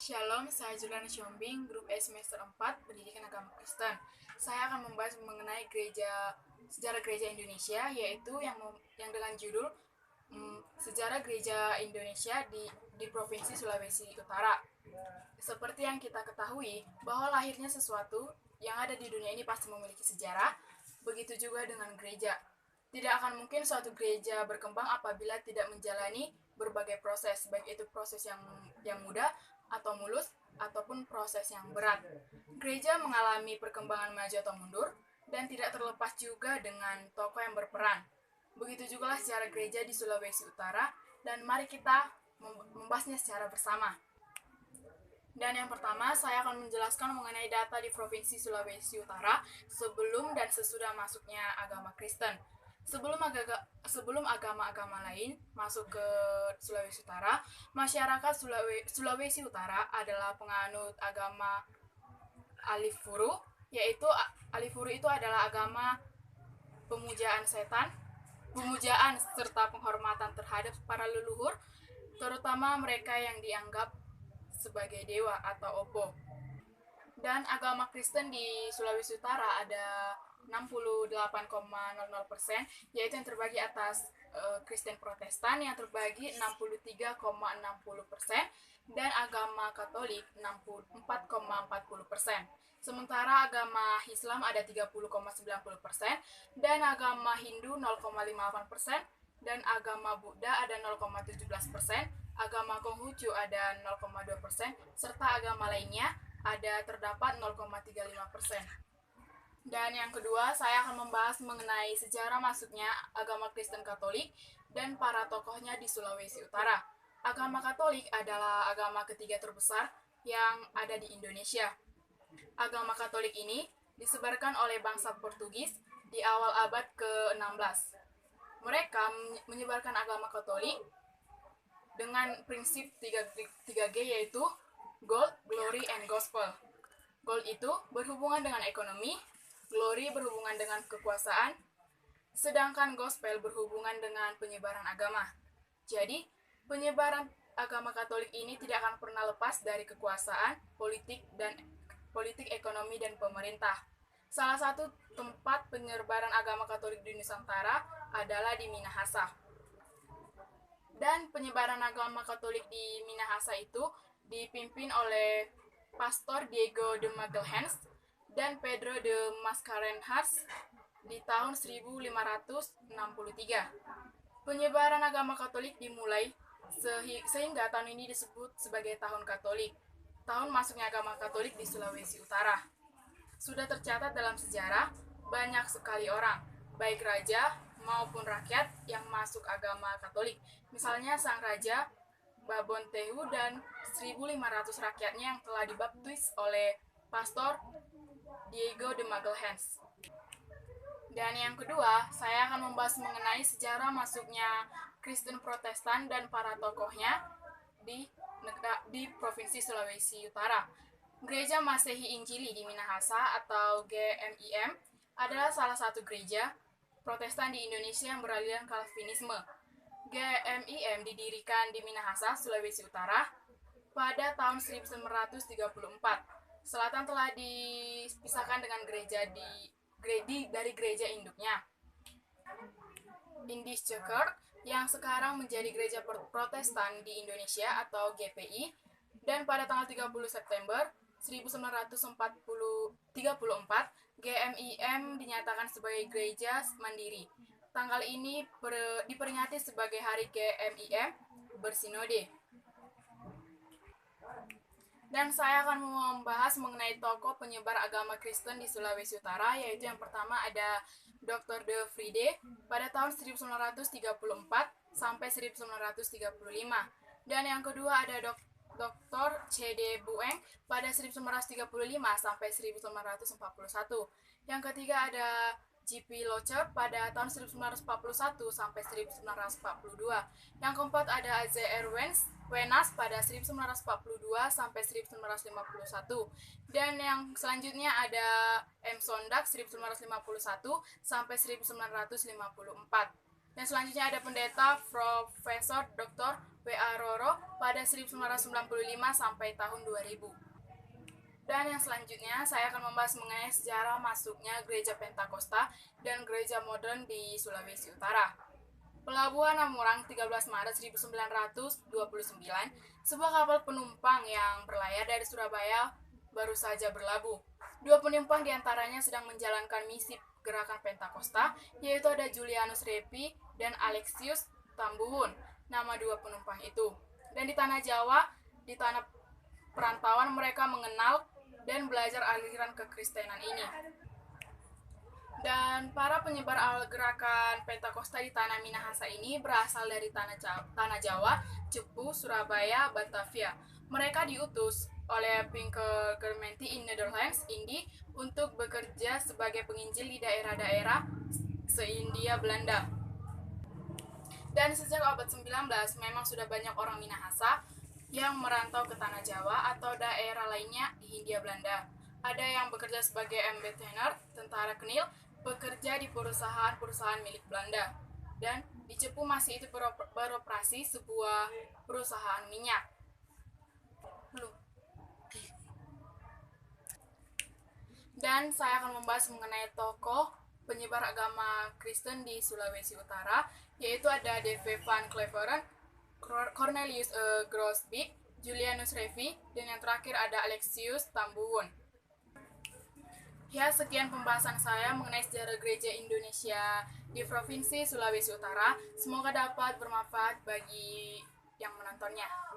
Shalom, saya Juliana Siombing, grup E semester 4, Pendidikan Agama Kristen. Saya akan membahas mengenai sejarah gereja Indonesia, yaitu yang dengan judul Sejarah Gereja Indonesia di Provinsi Sulawesi Utara. Seperti yang kita ketahui, bahwa lahirnya sesuatu yang ada di dunia ini pasti memiliki sejarah, begitu juga dengan gereja. Tidak akan mungkin suatu gereja berkembang apabila tidak menjalani berbagai proses, baik itu proses yang mudah atau mulus, ataupun proses yang berat. Gereja mengalami perkembangan maju atau mundur, dan tidak terlepas juga dengan tokoh yang berperan. Begitu juga sejarah gereja di Sulawesi Utara, dan mari kita membahasnya secara bersama. Dan yang pertama, saya akan menjelaskan mengenai data di Provinsi Sulawesi Utara sebelum dan sesudah masuknya agama Kristen. Sebelum agama-agama lain masuk ke Sulawesi Utara, masyarakat Sulawesi Utara adalah penganut agama Alifuru, yaitu Alifuru itu adalah agama pemujaan setan, pemujaan serta penghormatan terhadap para leluhur, terutama mereka yang dianggap sebagai dewa atau opo. Dan agama Kristen di Sulawesi Utara ada 68,00%, yaitu yang terbagi atas Kristen Protestan yang terbagi 63,60%, dan agama Katolik 64,40%. Sementara agama Islam ada 30,90%, dan agama Hindu 0,58%, dan agama Buddha ada 0,17%, agama Konghucu ada 0,2%, serta agama lainnya terdapat 0,35%. Dan yang kedua, saya akan membahas mengenai sejarah masuknya agama Kristen Katolik dan para tokohnya di Sulawesi Utara. Agama Katolik adalah agama ketiga terbesar yang ada di Indonesia. Agama Katolik ini disebarkan oleh bangsa Portugis di awal abad ke-16. Mereka menyebarkan agama Katolik dengan prinsip 3G, yaitu Gold, Glory, and Gospel. Gold itu berhubungan dengan ekonomi, Glory berhubungan dengan kekuasaan, sedangkan Gospel berhubungan dengan penyebaran agama. Jadi, penyebaran agama Katolik ini tidak akan pernah lepas dari kekuasaan, politik, ekonomi, dan pemerintah. Salah satu tempat penyebaran agama Katolik di Nusantara adalah di Minahasa. Dan penyebaran agama Katolik di Minahasa itu dipimpin oleh Pastor Diego de Magalhães dan Pedro de Mascarenhas di tahun 1563. Penyebaran agama Katolik dimulai sehingga tahun ini disebut sebagai Tahun Katolik, tahun masuknya agama Katolik di Sulawesi Utara. Sudah tercatat dalam sejarah banyak sekali orang, baik raja maupun rakyat yang masuk agama Katolik. Misalnya sang raja Babon Tehu dan 1.500 rakyatnya yang telah dibaptis oleh Pastor Diego de Magalhães. Dan yang kedua, saya akan membahas mengenai sejarah masuknya Kristen Protestan dan para tokohnya di Provinsi Sulawesi Utara. Gereja Masehi Injili di Minahasa atau GMIM adalah salah satu gereja Protestan di Indonesia yang beraliran Calvinisme. GMIM didirikan di Minahasa, Sulawesi Utara pada tahun 1934. Selatan telah dipisahkan dengan gereja dari gereja induknya, Indis Church, yang sekarang menjadi gereja Protestan di Indonesia atau GPI, dan pada tanggal 30 September 1934, GMIM dinyatakan sebagai gereja mandiri. Tanggal ini diperingati sebagai Hari GMIM Bersinode. Dan saya akan membahas mengenai tokoh penyebar agama Kristen di Sulawesi Utara, yaitu yang pertama ada Dr. De Vrede pada tahun 1934 sampai 1935. Dan yang kedua ada Dr. C.D. Bueng pada 1935 sampai 1941. Yang ketiga ada J.P. Locher pada tahun 1941 sampai 1942. Yang keempat ada A.Z.R. Wenas pada 1942 sampai 1951. Dan yang selanjutnya ada M. Sondag 1951 sampai 1954. Dan selanjutnya ada pendeta Profesor Dr. W.A. Roro pada 1995 sampai tahun 2000. Dan yang selanjutnya saya akan membahas mengenai sejarah masuknya gereja Pentakosta dan gereja modern di Sulawesi Utara. Pelabuhan Namurang 13 Maret 1929, sebuah kapal penumpang yang berlayar dari Surabaya baru saja berlabuh. Dua penumpang diantaranya sedang menjalankan misi gerakan Pentakosta, yaitu ada Julianus Repi dan Alexius Tambuhun, nama dua penumpang itu. Dan di tanah Jawa, di tanah perantauan mereka mengenal dan belajar aliran kekristenan ini. Dan para penyebar gerakan Pentakosta di tanah Minahasa ini berasal dari tanah Jawa, Cepu, Surabaya, Batavia. Mereka diutus oleh Pinkergermenti in Netherlands, Indi, untuk bekerja sebagai penginjil di daerah-daerah se-India Belanda. Dan sejak abad 19 memang sudah banyak orang Minahasa yang merantau ke tanah Jawa atau daerah lainnya di Hindia Belanda. Ada yang bekerja sebagai ambtener, tentara Kenil, bekerja di perusahaan-perusahaan milik Belanda. Dan di Cepu masih itu beroperasi sebuah perusahaan minyak. Belum. Dan saya akan membahas mengenai tokoh penyebar agama Kristen di Sulawesi Utara, yaitu ada D.V. van Cleveren, Cornelius Grosbeek, Julianus Revi, dan yang terakhir ada Alexius Tambuhun. Ya, sekian pembahasan saya mengenai sejarah gereja Indonesia di Provinsi Sulawesi Utara. Semoga dapat bermanfaat bagi yang menontonnya.